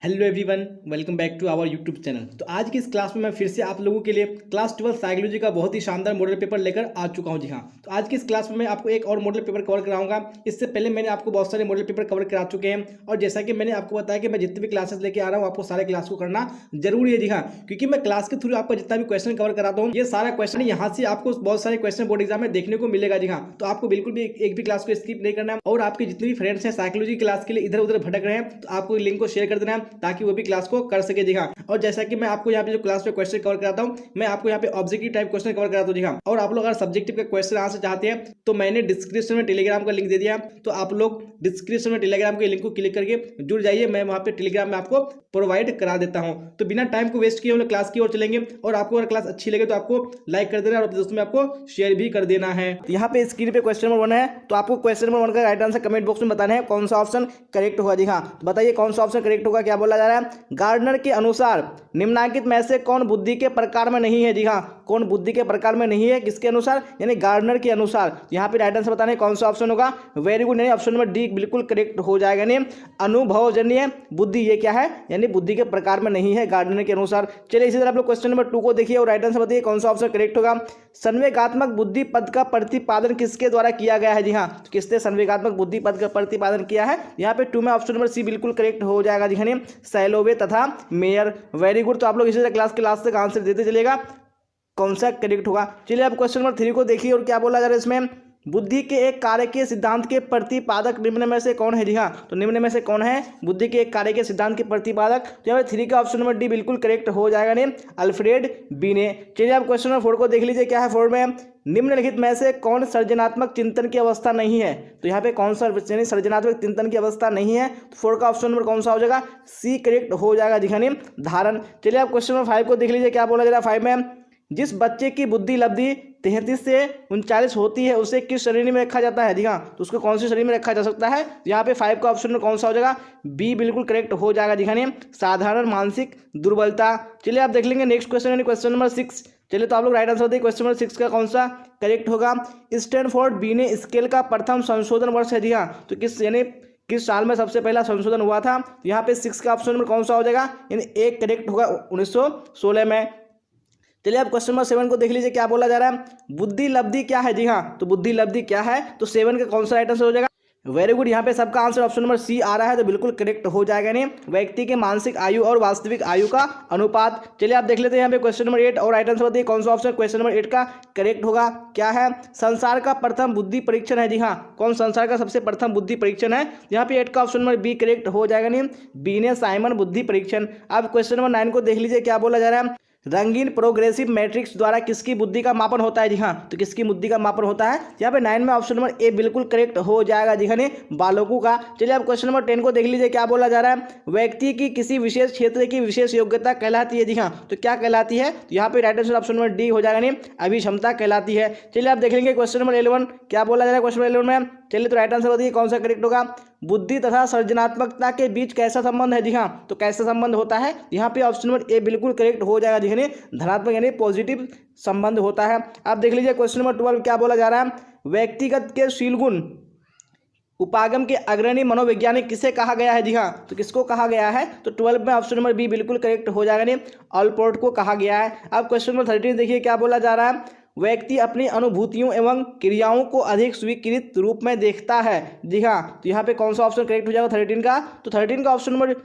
Hello everyone, welcome back to our YouTube channel. तो आज की इस क्लास में मैं फिर से आप लोगों के लिए क्लास 12 साइकोलॉजी का बहुत ही शानदार मॉडल पेपर लेकर आ चुका हूं। जी हाँ, तो आज की इस क्लास में मैं आपको एक और मॉडल पेपर कवर कराऊंगा। इससे पहले मैंने आपको बहुत सारे मॉडल पेपर कवर करा चुके हैं और जैसा कि मैंने आपको बताया कि मैं जितने भी क्लासेस लेके आ रहा हूँ आपको सारे क्लास को करना जरूरी है। जी हाँ, क्योंकि मैं क्लास के थ्रू आपका जितना भी क्वेश्चन कवर कराता हूँ ये सारा क्वेश्चन यहाँ से आपको बहुत सारे क्वेश्चन बोर्ड एग्जाम में देखने को मिलेगा। जी हाँ, तो आपको बिल्कुल भी एक भी क्लास को स्किप नहीं करना है और आपके जितने भी फ्रेंड्स हैं साइकोलॉजी क्लास के लिए इधर उधर भटक रहे हैं तो आपको लिंक को शेयर कर देना है ताकि वो भी क्लास को कर सके। जी हाँ, और जैसा कि मैं आपको यहाँ पे जो क्लास पे क्वेश्चन कवर कराता हूँ मैं आपको यहाँ पे ऑब्जेक्टिव टाइप क्वेश्चन कवर कराता हूँ। जी हाँ, और आप लोग अगर सब्जेक्टिव का क्वेश्चन आंसर चाहते हैं तो मैंने डिस्क्रिप्शन में टेलीग्राम का लिंक दे दिया, तो आप लोग डिस्क्रिप्शन में टेलीग्राम के लिंक को क्लिक करके जुड़ जाइए। मैं वहाँ पे टेलीग्राम में आपको प्रोवाइड करा देता हूँ। तो बिना टाइम को वेस्ट किए हम लोग क्लास की ओर चलेंगे और आपको अगर क्लास अच्छी लगे तो आपको लाइक कर देना और अपने दोस्तों में आपको शेयर भी कर देना है। तो यहाँ पे स्क्रीन पे क्वेश्चन नंबर 1 है, तो आपको क्वेश्चन नंबर 1 का राइट आंसर कमेंट बॉक्स में बताना है कौन सा ऑप्शन करेक्ट होगा। जी हाँ, तो बताइए कौन सा ऑप्शन करेक्ट होगा। क्या बोला जा रहा है, गार्डनर के अनुसार निम्नलिखित में से कौन बुद्धि के प्रकार में नहीं है। जी हाँ, कौन बुद्धि के प्रकार में नहीं है, किसके अनुसार, यानी गार्डनर के अनुसार। यहाँ पे राइट आंसर बताना है कौन सा ऑप्शन होगा। वेरी गुड, यानी ऑप्शन नंबर डी बिल्कुल करेक्ट हो जाएगा। यानी अनुभवजन्य बुद्धि ये क्या है, यानी बुद्धि के प्रकार में नहीं है गार्डनर के अनुसार। चलिए इसी तरह आप लोग क्वेश्चन नंबर 2 को देखिए और राइट आंसर बताइए कौन सा ऑप्शन करेक्ट होगा। संवेगात्मक बुद्धि पद का प्रतिपादन किसके द्वारा किया गया है। जी हाँ, तो किसने संवेगात्मक बुद्धि पद का प्रतिपादन किया है। यहाँ पे 2 में ऑप्शन नंबर सी बिल्कुल करेक्ट हो जाएगा। जी हाँ, सैलोवे तथा मेयर। वेरी गुड, तो आप लोग इसी तरह क्लास के लास्ट तक आंसर देते चलेगा कौन सा करेक्ट होगा। चलिए आप क्वेश्चन नंबर 3 को देखिए और क्या बोला जा रहा है इसमें, बुद्धि के एक कार्य के सिद्धांत के प्रतिपादक निम्न में से कौन है। जी हाँ, तो निम्न में से कौन है बुद्धि के एक कार्य के सिद्धांत के प्रतिपादक। तो यहाँ पे 3 का ऑप्शन नंबर डी बिल्कुल करेक्ट हो जाएगा, ने अल्फ्रेड बीने। चलिए आप क्वेश्चन नंबर 4 को देख लीजिए, क्या है 4 में, निम्नलिखित में से कौन सृजनात्मक चिंतन की अवस्था नहीं है। तो यहाँ पे कौन सा सृजनात्मक चिंतन की अवस्था नहीं है, तो 4 का ऑप्शन नंबर कौन सा हो जाएगा, सी करेक्ट हो जाएगा। जी हाँ, धारण। चलिए आप क्वेश्चन नंबर 5 को देख लीजिए, क्या बोला जा रहा है 5 में, जिस बच्चे की बुद्धि लब्धि 33 से 39 होती है उसे किस श्रेणी में रखा जाता है। जी हाँ, तो उसको कौन सी श्रेणी में रखा जा सकता है। यहाँ पे 5 का ऑप्शन में कौन सा हो जाएगा, बी बिल्कुल करेक्ट हो जाएगा। जी हाँ, साधारण मानसिक दुर्बलता। चलिए आप देख लेंगे नेक्स्ट क्वेश्चन यानी क्वेश्चन नंबर 6। चलिए तो आप लोग राइट आंसर देखिए क्वेश्चन नंबर 6 का कौन सा करेक्ट होगा। स्टैनफोर्ड बीने स्केल का प्रथम संशोधन वर्ष है। जी हाँ, तो किस साल में सबसे पहला संशोधन हुआ था। यहाँ पे 6 का ऑप्शन नंबर कौन सा हो जाएगा, यानी एक करेक्ट होगा 1916 में। चलिए आप क्वेश्चन नंबर 7 को देख लीजिए, क्या बोला जा रहा है, बुद्धि लब्धि क्या है। जी हाँ, तो बुद्धि लब्धि क्या है, तो 7 का कौन सा राइट आंसर हो जाएगा। वेरी गुड, यहाँ पे सबका आंसर ऑप्शन नंबर सी आ रहा है, तो बिल्कुल करेक्ट हो जाएगा। नहीं, व्यक्ति के मानसिक आयु और वास्तविक आयु का अनुपात। चलिए आप देख लेते हैं यहाँ पे क्वेश्चन नंबर 8 और राइट आंसर बताइए कौन सा ऑप्शन क्वेश्चन नंबर 8 का करेक्ट होगा। क्या है, संसार का प्रथम बुद्धि परीक्षण है। जी हाँ, कौन संसार का सबसे प्रथम बुद्धि परीक्षण है। यहाँ पे 8 का ऑप्शन नंबर बी करेक्ट हो जाएगा। नहीं, बीने साइमन बुद्धि परीक्षण। अब क्वेश्चन नंबर 9 को देख लीजिए, क्या बोला जा रहा है, रंगीन प्रोग्रेसिव मैट्रिक्स द्वारा किसकी बुद्धि का मापन होता है। जी हाँ, तो किसकी बुद्धि का मापन होता है। यहाँ पे 9 में ऑप्शन नंबर ए बिल्कुल करेक्ट हो जाएगा। जी हाँ, बालकों का। चलिए आप क्वेश्चन नंबर 10 को देख लीजिए, क्या बोला जा रहा है, व्यक्ति की किसी विशेष क्षेत्र की विशेष योग्यता कहलाती है। जी हाँ, तो क्या कहलाती है, तो यहाँ पे right answer option number D हो जाएगा, नहीं अभिक्षमता कहलाती है। चलिए आप देख लेंगे क्वेश्चन नंबर 11, क्या बोला जा रहा है क्वेश्चन नंबर 11 में। चलिए तो राइट आंसर बताइए कौन सा करेक्ट होगा, बुद्धि तथा सृजनात्मकता के बीच कैसा संबंध है। जी हाँ, तो कैसा संबंध होता है, यहाँ पे ऑप्शन नंबर ए बिल्कुल करेक्ट हो जाएगा। जी हाँ, धनात्मक यानी पॉजिटिव संबंध होता है। आप देख लीजिए क्वेश्चन नंबर 12 क्या बोला जा रहा है, व्यक्तिगत के शील गुण उपागम के अग्रणी मनोवैज्ञानिक किसे कहा गया है। जी हाँ, तो किसको कहा गया है, तो 12 में ऑप्शन नंबर बी बिल्कुल करेक्ट हो जाएगा, नहीं ऑलपोर्ट को कहा गया है। अब क्वेश्चन नंबर 13 देखिए, क्या बोला जा रहा है, व्यक्ति अपनी अनुभूतियों एवं क्रियाओं को अधिक स्वीकृत रूप में देखता है। जी हाँ, तो यहाँ पे कौन सा ऑप्शन करेक्ट हो जाएगा 13 का, तो 13 का ऑप्शन नंबर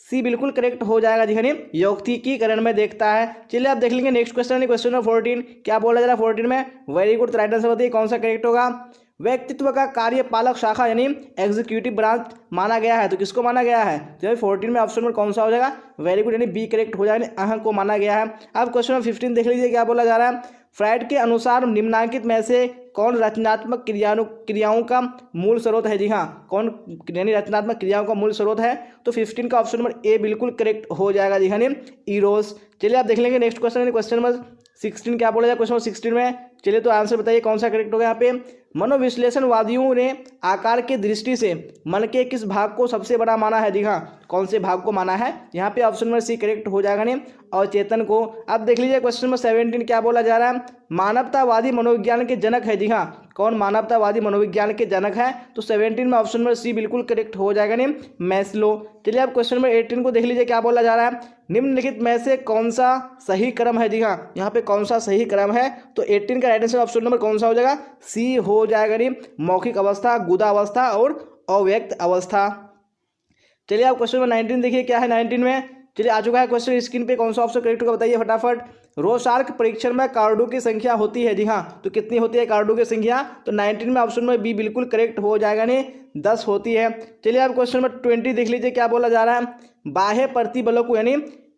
सी बिल्कुल करेक्ट हो जाएगा। जी हाँ, यौक्तिकीकरण में देखता है। चलिए आप देख लेंगे नेक्स्ट क्वेश्चन क्वेश्चन नंबर 14, क्या बोला जा रहा है 14 में, वेरी गुड, तो राइट आंसर बताइए कौन सा करेक्ट होगा। व्यक्तित्व का कार्यपालक शाखा यानी एग्जीक्यूटिव ब्रांच माना गया है, तो किसको माना गया है, तो 14 में ऑप्शन नंबर कौन सा हो जाएगा, वेरी गुड, यानी बी करेक्ट हो जाएगा, अहं को माना गया है। अब क्वेश्चन नंबर 15 देख लीजिए, क्या बोला जा रहा है, फ्राइड के अनुसार निम्नलिखित में से कौन रचनात्मक क्रियाओं का मूल स्रोत है। जी हाँ, कौन यानी रचनात्मक क्रियाओं का मूल स्रोत है, तो 15 का ऑप्शन नंबर ए बिल्कुल करेक्ट हो जाएगा। जी हाँ, इरोस। चलिए आप देख लेंगे नेक्स्ट क्वेश्चन क्वेश्चन नंबर 16, क्या बोला जाए क्वेश्चन नंबर 16 में। चलिए तो आंसर बताइए कौन सा करेक्ट होगा। यहाँ पे मनोविश्लेषणवादियों ने आकार की दृष्टि से मन के किस भाग को सबसे बड़ा माना है। जी हाँ, कौन से भाग को माना है, यहाँ पे ऑप्शन नंबर सी करेक्ट हो जाएगा, नहीं और चेतन को। अब देख लीजिए क्वेश्चन नंबर 17 क्या बोला जा रहा है, मानवतावादी मनोविज्ञान के जनक है। जी हाँ, कौन मानवतावादी मनोविज्ञान के जनक है? तो 17 में ऑप्शन नंबर सी बिल्कुल करेक्ट हो जाएगा नहीं, मैस्लो। चलिए आप क्वेश्चन नंबर 18 को देख लीजिए क्या बोला जा रहा है। निम्नलिखित में से कौन सा सही क्रम है? जी हाँ, यहाँ पे कौन सा सही क्रम है? तो 18 का राइट आंसर ऑप्शन नंबर कौन सा हो जाएगा? सी हो जाएगा नहीं, मौखिक अवस्था, गुदावस्था और अव्यक्त अवस्था। चलिए आप क्वेश्चन नंबर 19 देखिए क्या है 19 में। चलिए आ चुका है क्वेश्चन स्क्रीन पे, कौन सा ऑप्शन करेक्ट होगा बताइए फटाफट। रोशार्क परीक्षण में कार्डों की संख्या होती है? जी हाँ, तो कितनी होती है कार्डों की संख्या? तो 19 में ऑप्शन में बी बिल्कुल करेक्ट हो जाएगा नहीं, 10 होती है। चलिए आप क्वेश्चन नंबर 20 देख लीजिए क्या बोला जा रहा है। बाह्य प्रतिबलों को यानी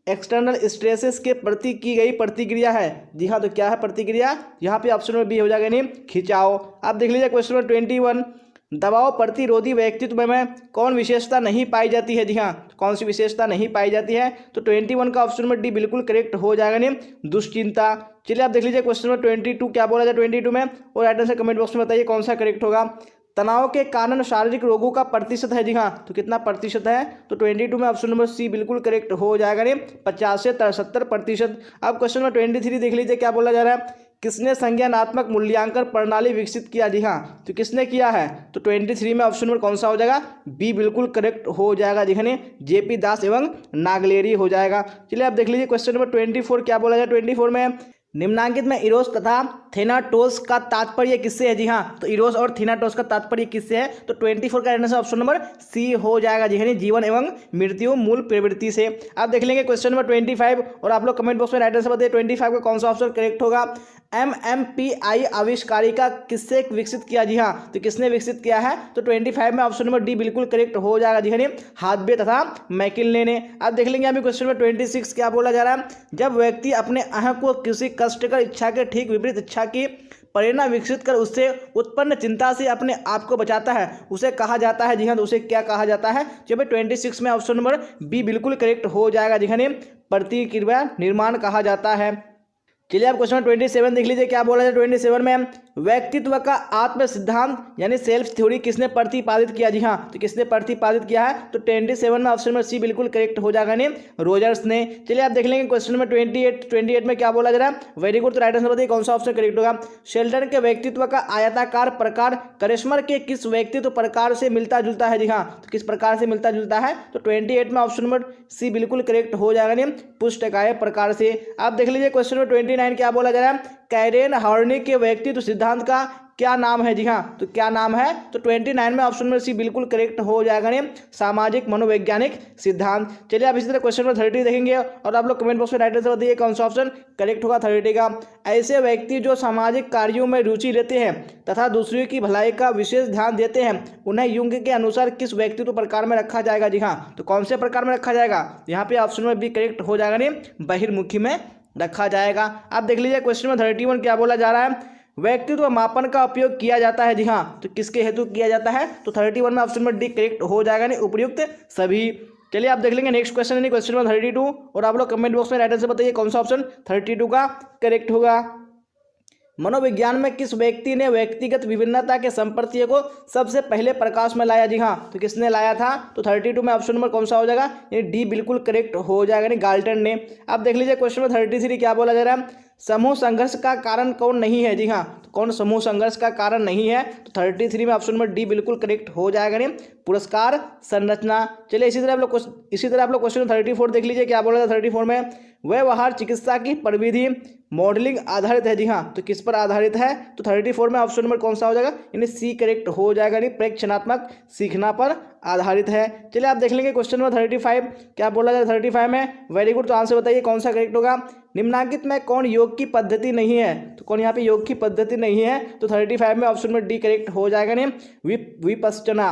एक्सटर्नल स्ट्रेसेस के प्रति की गई प्रतिक्रिया है। जी हाँ, तो क्या है प्रतिक्रिया? यहाँ पे ऑप्शन में बी हो जाएगा नहीं, खिंचाव। आप देख लीजिए क्वेश्चन नंबर 21, दबाव प्रतिरोधी व्यक्तित्व में कौन विशेषता नहीं पाई जाती है? जी हाँ, कौन सी विशेषता नहीं पाई जाती है? तो 21 का ऑप्शन नंबर डी बिल्कुल करेक्ट हो जाएगा नहीं, दुश्चिंता। चलिए आप देख लीजिए क्वेश्चन नंबर 22 क्या बोला जाए 22 में, और राइट आंसर कमेंट बॉक्स में बताइए कौन सा करेक्ट होगा। तनाव के कारण शारीरिक रोगों का प्रतिशत है? जी हाँ, तो कितना प्रतिशत है? तो 22 में ऑप्शन नंबर सी बिल्कुल करेक्ट हो जाएगा नहीं, 50 से 73%। अब क्वेश्चन नंबर 23 देख लीजिए क्या बोला जा रहा है। किसने संज्ञानात्मक मूल्यांकन प्रणाली विकसित किया? जी हाँ, तो किसने किया है? तो 23 में ऑप्शन नंबर कौन सा हो जाएगा? बी बिल्कुल करेक्ट हो जाएगा, देखने जेपी दास एवं नागलेरी हो जाएगा। चलिए आप देख लीजिए क्वेश्चन नंबर 24 क्या बोला जाए 24 में। निम्नांकित में इरोस तथा थेनाटोस का तात्पर्य किससे है? जी हाँ, तो इरोस और थेनाटोस का तात्पर्य किससे है? तो 24 का आंसर ऑप्शन नंबर सी हो जाएगा, जी जीवन एवं मृत्यु मूल प्रवृत्ति से। आप देख लेंगे क्वेश्चन नंबर 25 और आप लोग कमेंट बॉक्स में राइट आंसर बताइए 25 का कौन सा ऑप्शन करेक्ट होगा। MMPI आविष्कारिका किससे विकसित किया? जी हाँ, तो किसने विकसित किया है? तो 25 में ऑप्शन नंबर डी बिल्कुल करेक्ट हो जाएगा, जी हाथबे तथा मैकिन्ले ने। आप देख लेंगे अभी क्वेश्चन नंबर 26 क्या बोला जा रहा है। जब व्यक्ति अपने अह को किसी कष्टकर इच्छा के ठीक विपरीत इच्छा की प्रेरणा विकसित कर उससे उत्पन्न चिंता से अपने आप को बचाता है, उसे कहा जाता है? जी हाँ, तो उसे क्या कहा जाता है? जब 26 में ऑप्शन नंबर बी बिल्कुल करेक्ट हो जाएगा, जी प्रतिक्रिया निर्माण कहा जाता है। चलिए आप क्वेश्चन 27 देख लीजिए क्या बोला जाए 27 में। व्यक्तित्व का आत्म सिद्धांत यानी सेल्फ थ्योरी किसने प्रतिपादित किया? जी हाँ, तो किसने प्रतिपादित किया है? तो 27 में ऑप्शन नंबर सी बिल्कुल करेक्ट हो जाएगा नहीं, रोजर्स ने। चलिए आप देख लेंगे क्वेश्चन नंबर 28 में क्या बोला जा रहा है। वेरी गुड, तो राइट आंसर बताइए कौन सा ऑप्शन करेक्ट होगा। शेल्टन के व्यक्तित्व का आयताकार प्रकार करिश्मर के किस व्यक्तित्व प्रकार से मिलता जुलता है? जी हाँ, तो किस प्रकार से मिलता जुलता है? तो 28 में ऑप्शन नंबर सी बिल्कुल करेक्ट हो जाएगा नहीं, पुष्टकाय प्रकार से। आप देख लीजिए क्वेश्चन नंबर 29 क्या बोला जा रहा है। कैरेन हॉर्नी के व्यक्तित्व सिद्धांत का क्या नाम है? जी हाँ, तो क्या नाम है? तो 29 में ऑप्शन नंबर सी बिल्कुल करेक्ट हो जाएगा नहीं, सामाजिक मनोवैज्ञानिक सिद्धांत। चलिए आप इसी तरह क्वेश्चन नंबर 30 देखेंगे और आप लोग कमेंट बॉक्स में राइट आंसर बताइए कौन सा ऑप्शन करेक्ट होगा 30 का। ऐसे व्यक्ति जो सामाजिक कार्यों में रुचि लेते हैं तथा दूसरों की भलाई का विशेष ध्यान देते हैं उन्हें युंग के अनुसार किस व्यक्तित्व प्रकार में रखा जाएगा? जी हाँ, तो कौन से प्रकार में रखा जाएगा? यहाँ पे ऑप्शन नंबर बी करेक्ट हो जाएगा नहीं, बहिर्मुखी में रखा जाएगा। आप देख लीजिए क्वेश्चन नंबर 31 क्या बोला जा रहा है। व्यक्तित्व मापन का उपयोग किया जाता है? जी हाँ, तो किसके हेतु किया जाता है? तो 31 में ऑप्शन नंबर डी करेक्ट हो जाएगा नहीं, उपयुक्त सभी। चलिए आप देख लेंगे नेक्स्ट क्वेश्चन यानी क्वेश्चन नंबर 32 और आप लोग कमेंट बॉक्स में राइट आंसर बताइए कौन सा ऑप्शन 32 का करेक्ट होगा। मनोविज्ञान में किस व्यक्ति ने व्यक्तिगत विभिन्नता के संप्रत्यय को सबसे पहले प्रकाश में लाया? जी हाँ, तो किसने लाया था? तो 32 में ऑप्शन नंबर कौन सा हो जाएगा? ये डी बिल्कुल करेक्ट हो जाएगा नहीं, गाल्टन ने। आप देख लीजिए क्वेश्चन नंबर 33 क्या बोला जा रहा है। समूह संघर्ष का कारण कौन नहीं है? जी हाँ, तो कौन समूह संघर्ष का कारण नहीं है? तो 33 में ऑप्शन नंबर डी बिल्कुल करेक्ट हो जाएगा नहीं, पुरस्कार संरचना। चलिए इसी तरह आप लोग क्वेश्चन 34 देख लीजिए क्या बोला था 34 में। व्यवहार चिकित्सा की प्रविधि मॉडलिंग आधारित है? जी हाँ, तो किस पर आधारित है? तो 34 में ऑप्शन नंबर कौन सा हो जाएगा? यानी सी करेक्ट हो जाएगा नहीं, प्रेक्षणात्मक सीखना पर आधारित है। चलिए आप देख लेंगे क्वेश्चन नंबर 35 क्या बोला जाए 35 में। वेरी गुड, तो आंसर बताइए कौन सा करेक्ट होगा। निम्नांकित में कौन योग की पद्धति नहीं है? तो कौन यहाँ पे योग की पद्धति नहीं है? तो 35 में ऑप्शन नंबर डी करेक्ट हो जाएगा नहीं, विपश्चना।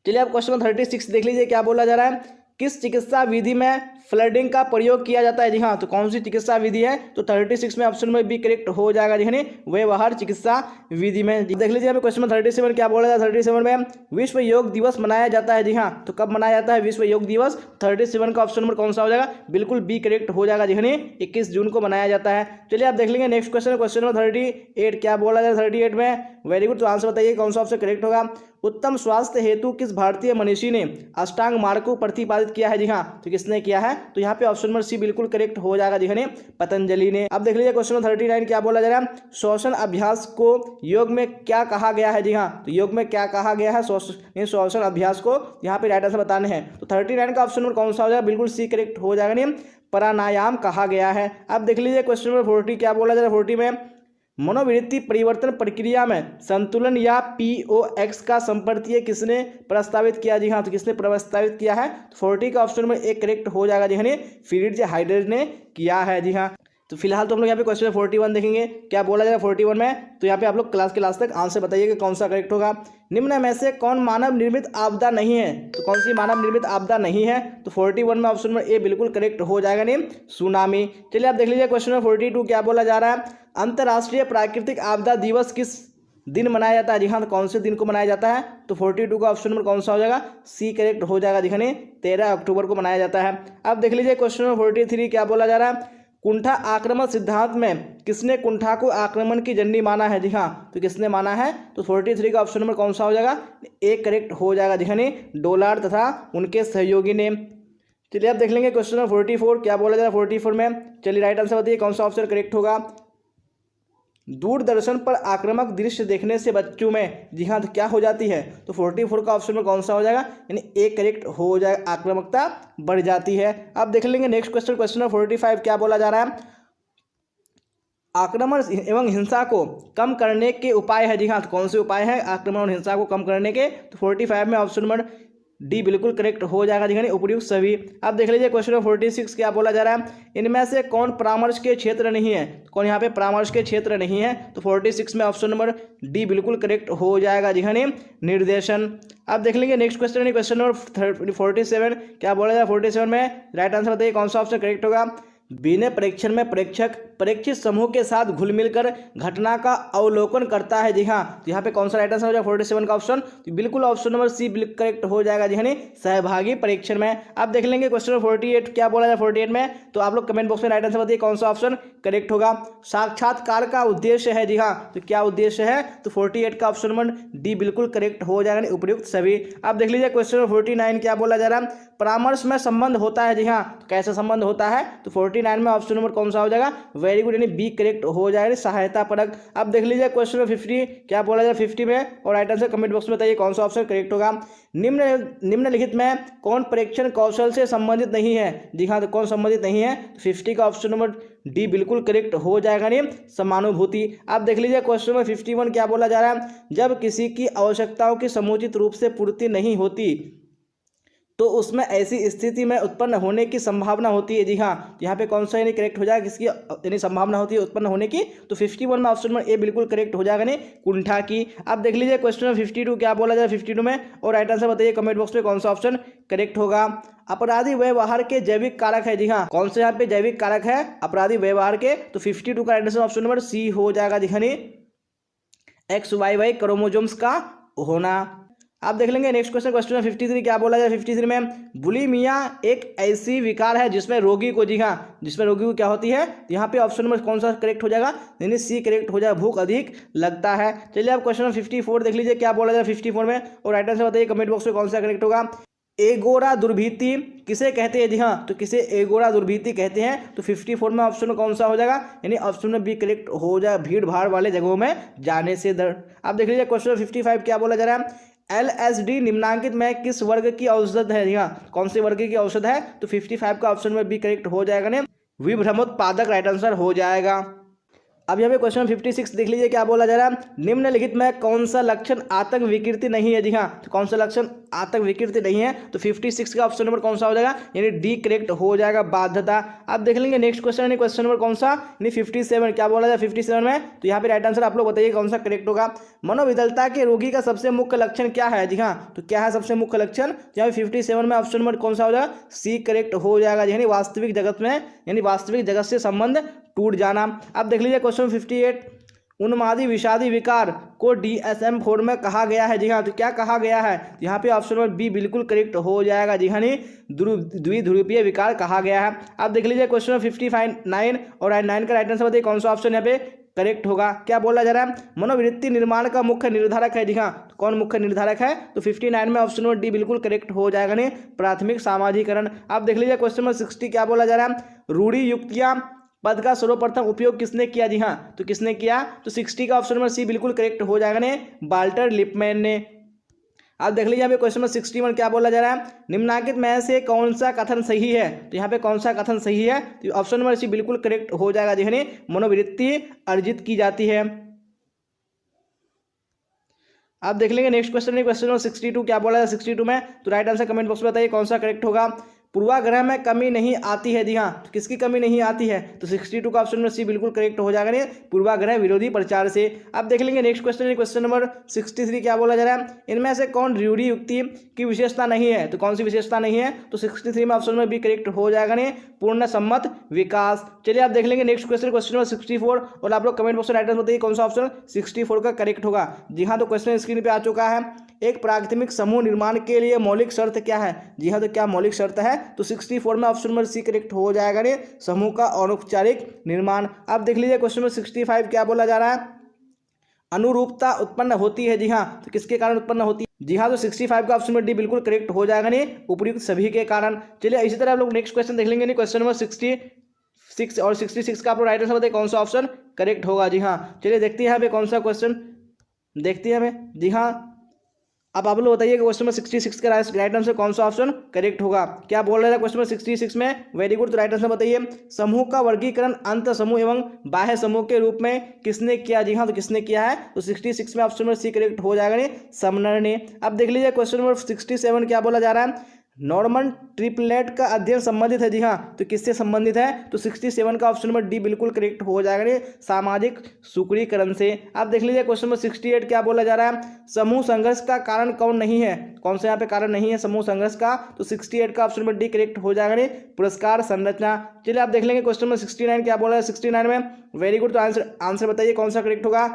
चलिए आप क्वेश्चन नंबर 36 देख लीजिए क्या बोला जा रहा है। किस चिकित्सा विधि में फ्लडिंग का प्रयोग किया जाता है? जी हाँ, तो कौन सी चिकित्सा विधि है? तो 36 में ऑप्शन में बी करेक्ट हो जाएगा, जी व्यवहार चिकित्सा विधि में। देख लीजिए हमें क्वेश्चन नंबर 37 क्या बोला जाता है 37 में। विश्व योग दिवस मनाया जाता है? जी हाँ, तो कब मनाया जाता है विश्व योग दिवस? 37 का ऑप्शन नंबर कौन सा हो जाएगा? बिल्कुल बी करेक्ट हो जाएगा, जी 21 जून को मनाया जाता है। चलिए आप देख लेंगे नेक्स्ट क्वेश्चन नंबर 38 क्या बोला जाए 38 में। वेरी गुड, तो आंसर बताइए कौन सा ऑप्शन करेक्ट होगा। उत्तम स्वास्थ्य हेतु किस भारतीय मनीषी ने अष्टांग मार्ग को प्रतिपादित किया है? जी हाँ, तो किसने किया है? तो यहाँ पे ऑप्शन नंबर सी बिल्कुल करेक्ट हो जाएगा जी हाँ, पतंजलि ने। अब देख लीजिए क्वेश्चन नंबर 39 क्या बोला जा रहा है, श्वसन अभ्यास को योग में क्या कहा गया है। जी हाँ, तो योग में क्या कहा गया है, श्वसन अभ्यास को यहाँ पे राइट आंसर बताने हैं। तो 39 का ऑप्शन नंबर कौन सा हो जाएगा, बिल्कुल सी करेक्ट हो जाएगा नहीं, प्राणायाम कहा गया है। अब देख लीजिए क्वेश्चन नंबर 40 क्या बोला जा रहा है, 40 में मनोवृत्ति परिवर्तन प्रक्रिया में संतुलन या POX का संपर्तीय किसने प्रस्तावित किया। जी हाँ, तो किसने प्रस्तावित किया है, तो 40 का ऑप्शन नंबर एक करेक्ट हो जाएगा जी हाँ, फ्रीडरिच हाइडेगर ने किया है। जी हाँ, तो फिलहाल तो हम लोग यहाँ पे क्वेश्चन 41 देखेंगे क्या बोला जाएगा 41 में। तो यहाँ पे आप लोग क्लास के लास्ट तक आंसर बताइए कि कौन सा करेक्ट होगा। निम्न में से कौन मानव निर्मित आपदा नहीं है, तो कौन सी मानव निर्मित आपदा नहीं है, तो 41 में ऑप्शन नंबर ए बिल्कुल करेक्ट हो जाएगा नहीं, सुनामी। चलिए आप देख लीजिए क्वेश्चन नंबर 42 क्या बोला जा रहा है, अंतर्राष्ट्रीय प्राकृतिक आपदा दिवस किस दिन मनाया जाता है। जी हाँ, तो कौन से दिन को मनाया जाता है, तो 42 का ऑप्शन नंबर कौन सा हो जाएगा, सी करेक्ट हो जाएगा। जी हाँ, 13 अक्टूबर को मनाया जाता है। अब देख लीजिए क्वेश्चन नंबर 43 क्या बोला जा रहा है, कुंठा आक्रमण सिद्धांत में किसने कुंठा को आक्रमण की जननी माना है। जी हाँ, तो किसने माना है, तो 43 का ऑप्शन नंबर कौन सा हो जाएगा, एक करेक्ट हो जाएगा। जी हाँ, डोलार्ड तथा उनके सहयोगी ने। चलिए आप देख लेंगे क्वेश्चन नंबर 44 क्या बोला जा रहा है 44 में। चलिए राइट आंसर बताइए कौन सा ऑप्शन करेक्ट होगा। दूरदर्शन पर आक्रामक दृश्य देखने से बच्चों में, जी हाँ, तो क्या हो जाती है, तो 44 का ऑप्शन में कौन सा हो जाएगा, यानी एक करेक्ट हो जाएगा, आक्रामकता बढ़ जाती है। अब देख लेंगे नेक्स्ट क्वेश्चन, क्वेश्चन नंबर 45 क्या बोला जा रहा है, आक्रमण एवं हिंसा को कम करने के उपाय है। जी हाँ, तो कौन से उपाय हैं आक्रमण और हिंसा को कम करने के, तो 45 में ऑप्शन नंबर डी बिल्कुल करेक्ट हो जाएगा। जी उपयुक्त सभी। अब देख लीजिए क्वेश्चन नंबर 46 क्या बोला जा रहा है, इनमें से कौन परामर्श के क्षेत्र नहीं है, कौन यहाँ पे परामर्श के क्षेत्र नहीं है, तो 46 में ऑप्शन नंबर डी बिल्कुल करेक्ट हो जाएगा। जी निर्देशन। अब देख लेंगे नेक्स्ट क्वेश्चन, क्वेश्चन नंबर 47 क्या बोला जा रहा है 47 में, राइट आंसर बताइए कौन सा ऑप्शन करेक्ट होगा। बिना परीक्षण में परीक्षक परीक्षित समूह के साथ घुल मिलकर घटना का अवलोकन करता है। जी हाँ, तो यहाँ पे कौन सा राइट आंसर हो जाएगा 47 का ऑप्शन, तो बिल्कुल ऑप्शन नंबर सी करेक्ट हो जाएगा। जी हाँ, सहभागी परीक्षण में। आप देख लेंगे क्वेश्चन नंबर 48 क्या बोला जाए 48 में, तो आप लोग कमेंट बॉक्स में राइट आंसर बताइए कौन सा ऑप्शन करेक्ट होगा। साक्षात्कार का उद्देश्य है। जी हाँ, तो क्या उद्देश्य है, तो 48 का ऑप्शन नंबर डी बिल्कुल करेक्ट हो जाएगा, उपयुक्त सभी। आप देख लीजिए क्वेश्चन नंबर 49 क्या बोला जा रहा है, परामर्श में संबंध होता है। जी हाँ, तो कैसे संबंध होता है, तो 49 में ऑप्शन नंबर कौन सा हो जाएगा, वेरी गुड, यानी बी करेक्ट हो जाएगा, सहायता परक। अब देख लीजिए क्वेश्चन नंबर 50 क्या बोला जाए 50 में, और राइट आंसर कमेंट बॉक्स में बताइए कौन सा ऑप्शन करेक्ट होगा। निम्नलिखित में कौन परीक्षण कौशल से संबंधित नहीं है। जी हाँ, तो कौन संबंधित नहीं है, 50 का ऑप्शन नंबर डी बिल्कुल करेक्ट हो जाएगा, नहीं समानुभूति। आप देख लीजिए क्वेश्चन नंबर 51 क्या बोला जा रहा है, जब किसी की आवश्यकताओं की समुचित रूप से पूर्ति नहीं होती तो उसमें ऐसी स्थिति में उत्पन्न होने की संभावना होती है। जी हाँ, यहाँ पे कौन सा यानी करेक्ट हो जाएगा, किसकी यानी संभावना होती है उत्पन्न होने की, तो 51 में ऑप्शन नंबर ए बिल्कुल करेक्ट हो जाएगा, नहीं कुंठा की। आप देख लीजिए क्वेश्चन नंबर 52 क्या बोला जाए 52 में, और राइट आंसर बताइए कमेंट बॉक्स में कौन सा ऑप्शन करेक्ट होगा। अपराधी व्यवहार के जैविक कारक है। जी हाँ, कौन से यहाँ पे जैविक कारक है अपराधी व्यवहार के, तो 52 का right answer option number C हो जाएगा। जी हाँ, XYY क्रोमोजोम्स का होना। आप देख लेंगे नेक्स्ट क्वेश्चन, क्वेश्चन नंबर 53 क्या बोला जाए 53 में, बुलिमिया एक ऐसी विकार है जिसमें रोगी को, जी हाँ, जिसमें रोगी को क्या होती है, यहाँ पे ऑप्शन नंबर कौन सा करेक्ट हो जाएगा, यानी सी करेक्ट हो जाएगा, भूख अधिक लगता है। चलिए आप क्वेश्चन नंबर 54 देख लीजिए क्या बोला जाए 54 में, और राइट आंसर बताइए कमेंट बॉक्स में कौन सा करेक्ट होगा। एगोरा दुर्भीति किसे कहते हैं। जी हाँ, तो किसे एगोरा दुर्भीति कहते हैं, तो 54 में ऑप्शन कौन सा हो जाएगा, यानी ऑप्शन में बी करेक्ट हो जाएगा, भीड़ भाड़ वाले जगहों में जाने से डर। आप देख लीजिए क्वेश्चन 55 क्या बोला जा रहा है, LSD निम्नांकित में किस वर्ग की औषध है। जी हाँ, कौन से वर्ग की औषध है, तो 55 का ऑप्शन में बी करेक्ट हो जाएगा, नहीं विभ्रमोत्पादक राइट आंसर हो जाएगा। अब यहाँ पे क्वेश्चन 56 देख लीजिए क्या बोला जा रहा है, निम्नलिखित में कौन सा लक्षण आतंक विकृति नहीं है। जी हाँ, तो कौन सा लक्षण आतंक विकृति नहीं है, तो 56 का ऑप्शन नंबर कौन सा हो जाएगा, यानी डी करेक्ट हो जाएगा, बाध्यता। आप देख लेंगे नेक्स्ट क्वेश्चन, यानी क्वेश्चन नंबर कौन सा, यानी 57 क्या बोला जाए 57 में, तो यहाँ पे राइट आंसर आप लोग बताइए कौन सा करेक्ट होगा। मनोविकलता के रोगी का सबसे मुख्य लक्षण क्या है। जी हाँ, तो क्या है सबसे मुख्य लक्षण, यहाँ पे 57 में ऑप्शन नंबर कौन सा हो जाएगा, सी करेक्ट हो जाएगा, यानी वास्तविक जगत में, यानी वास्तविक जगत से संबंध टूट जाना। अब देख लीजिए क्वेश्चन 58, उन्मादी विषादी विकार को DSM-4 में कहा गया है। जी हाँ, तो क्या कहा गया है, यहाँ पे ऑप्शन नंबर बी बिल्कुल करेक्ट हो जाएगा। जी हाँ, द्विध्रुवीय विकार कहा गया है। अब देख लीजिए क्वेश्चन 59 और 9 का राइट आंसर बताइए कौन सा ऑप्शन यहाँ पे करेक्ट होगा। क्या बोला जा रहा है, मनोवृत्ति निर्माण का मुख्य निर्धारक है। जी हाँ, तो कौन मुख्य निर्धारक है, तो 59 में ऑप्शन नंबर डी बिल्कुल करेक्ट हो जाएगा नहीं, प्राथमिक सामाजिकरण। आप देख लीजिए क्वेश्चन नंबर 60 क्या बोला जा रहा है, रूढ़ि युक्तियां पद का सर्वप्रथम उपयोग किसने किया। जी हाँ, तो किसने किया, तो 60 का ऑप्शन नंबर सी बिल्कुल करेक्ट हो जाएगा ने, वाल्टर लिपमैन ने। आप देख लीजिए यहाँ पे क्वेश्चन नंबर 61 क्या बोला जा रहा है, निम्नलिखित में से कौन सा कथन सही है। तो यहाँ पे कौन सा कथन सही है, तो ऑप्शन नंबर सी बिल्कुल करेक्ट हो जाएगा। जी मनोवृत्ति अर्जित की जाती है। आप देख लेंगे नेक्स्ट क्वेश्चन नंबर 62 क्या बोला है 62 में, तो राइट आंसर कमेंट बॉक्स में बताइए कौन सा करेक्ट होगा। पूर्वाग्रह में कमी नहीं आती है। जी हाँ, तो किसकी कमी नहीं आती है, तो 62 का ऑप्शन नंबर सी बिल्कुल करेक्ट हो जाएगा, पूर्वाग्रह विरोधी प्रचार से। आप देख लेंगे नेक्स्ट क्वेश्चन नंबर 63 क्या बोला जा रहा है, इनमें से कौन रूढ़ि युक्ति की विशेषता नहीं है। तो कौन सी विशेषता नहीं है, तो 63 में ऑप्शन नंबर बी करेक्ट हो जाएगा, पूर्ण सम्मत विकास। चलिए आप देख लेंगे नेक्स्ट क्वेश्चन नंबर 64, और आप लोग कमेंट बॉक्स में राइट आंसर बताइए कौन सा ऑप्शन 64 का करेक्ट होगा। जी हाँ, तो क्वेश्चन स्क्रीन पे आ चुका है, एक प्राथमिक समूह निर्माण के लिए मौलिक शर्त क्या है। जी हाँ, तो क्या मौलिक शर्त है, तो 64 में ऑप्शन नंबर सी करेक्ट हो जाएगा, समूह का अनौपचारिक निर्माण। आप देख लीजिए क्वेश्चन नंबर 65 क्या बोला जा रहा है, अनुरूपता उत्पन्न होती है। जी हाँ, तो किसके कारण उत्पन्न होती है, जी हाँ, तो 65 का ऑप्शन नंबर डी बिल्कुल करेक्ट हो जाएगा, उपयुक्त सभी के कारण। चलिए इसी तरह आप लोग नेक्स्ट क्वेश्चन देख लेंगे, क्वेश्चन नंबर 66 और 66 का आप लोग राइट आंसर बताइए कौन सा ऑप्शन करेक्ट होगा। जी हाँ, चलिए देखते हैं यहाँ पे कौन सा क्वेश्चन देखते हैं हमें। जी हाँ, अब आप लोग बताइए क्वेश्चन नंबर 66 का राइट आंसर कौन सा ऑप्शन करेक्ट होगा। क्या बोल रहा है क्वेश्चन नंबर 66 में, वेरी गुड, तो राइट आंसर बताइए, समूह का वर्गीकरण अंत समूह एवं बाह्य समूह के रूप में किसने किया। जी हाँ, तो किसने किया है, तो 66 में ऑप्शन नंबर सी करेक्ट हो जाएगा, समनर ने। अब देख लीजिए क्वेश्चन नंबर 67 क्या बोला जा रहा है, नॉर्मन ट्रिपलेट का अध्ययन संबंधित है। जी हाँ, तो किससे संबंधित है, तो 67 का ऑप्शन नंबर डी बिल्कुल करेक्ट हो जाएगा, सामाजिक सुकड़ीकरण से। आप देख लीजिए क्वेश्चन नंबर 68 क्या बोला जा रहा है, समूह संघर्ष का कारण कौन नहीं है। कौन सा यहाँ पे कारण नहीं है समूह संघर्ष का, तो 68 का ऑप्शन नंबर डी करेक्ट हो जाएगा, पुरस्कार संरचना। चलिए आप देख लेंगे क्वेश्चन नंबर 69 क्या बोला है 69 में, वेरी गुड, तो आंसर बताइए कौन सा करेक्ट होगा।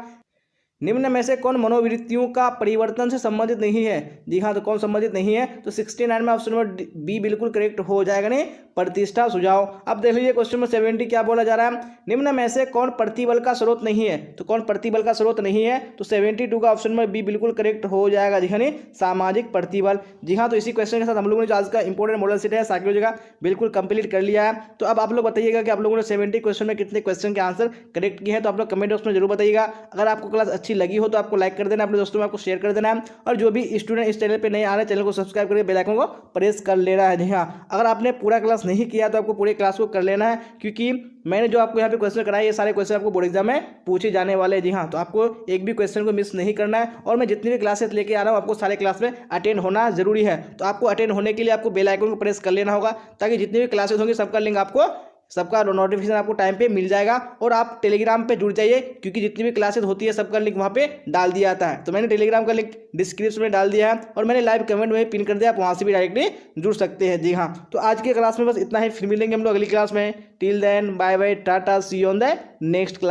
निम्न में से कौन मनोवृत्तियों का परिवर्तन से संबंधित नहीं है। जी हाँ, तो कौन संबंधित नहीं है, तो 69 में ऑप्शन नंबर बी बिल्कुल करेक्ट हो जाएगा, प्रतिष्ठा सुझाव। अब देख लीजिए क्वेश्चन नंबर 70 क्या बोला जा रहा है, निम्न में से कौन प्रतिबल का स्रोत नहीं है। तो कौन प्रतिबल का स्रोत नहीं है, तो 72 का ऑप्शन नंबर बी बिल्कुल करेक्ट हो जाएगा। जी हाँ, सामाजिक प्रतिबल। जी हाँ, तो इसी क्वेश्चन के साथ हम लोगों ने जो आज का इंपॉर्टेंट मॉडल सेट है साइकोलॉजी का बिल्कुल कंप्लीट कर लिया है। तो अब आप लोग बताइएगा कि आप लोगों ने 70 क्वेश्चन में कितने क्वेश्चन के आंसर करेक्ट किए हैं, तो आप लोग कमेंट बॉक्स में जरूर बताइएगा। अगर आपको क्लास अच्छी लगी हो तो आपको लाइक कर देना, अपने दोस्तों में आपको शेयर कर देना है, और जो भी स्टूडेंट इस चैनल पे नहीं आ रहे चैनल को सब्सक्राइब करके बेल आइकन को प्रेस कर लेना है। जी हाँ, अगर आपने पूरा क्लास नहीं किया तो आपको पूरे क्लास को कर लेना है, क्योंकि मैंने जो आपको यहाँ पे क्वेश्चन कराए ये सारे क्वेश्चन आपको बोर्ड एग्जाम में पूछे जाने वाले हैं। जी हाँ, तो आपको एक भी क्वेश्चन को मिस नहीं करना है, और मैं जितनी भी क्लासेस लेके आ रहा हूँ आपको सारे क्लास में अटेंड होना जरूरी है। तो आपको अटेंड होने के लिए आपको बेल आइकन को प्रेस कर लेना होगा, ताकि जितनी भी क्लासेस होंगी सबका लिंक आपको सबका नोटिफिकेशन आपको टाइम पे मिल जाएगा। और आप टेलीग्राम पे जुड़ जाइए, क्योंकि जितनी भी क्लासेस होती है सबका लिंक वहाँ पे डाल दिया जाता है। तो मैंने टेलीग्राम का लिंक डिस्क्रिप्शन में डाल दिया है, और मैंने लाइव कमेंट में पिन कर दिया, आप वहाँ से भी डायरेक्टली जुड़ सकते हैं। जी हाँ, तो आज के क्लास में बस इतना ही, फिर मिलेंगे हम लोग अगली क्लास में। Till then bye bye, tata, see you on the next class.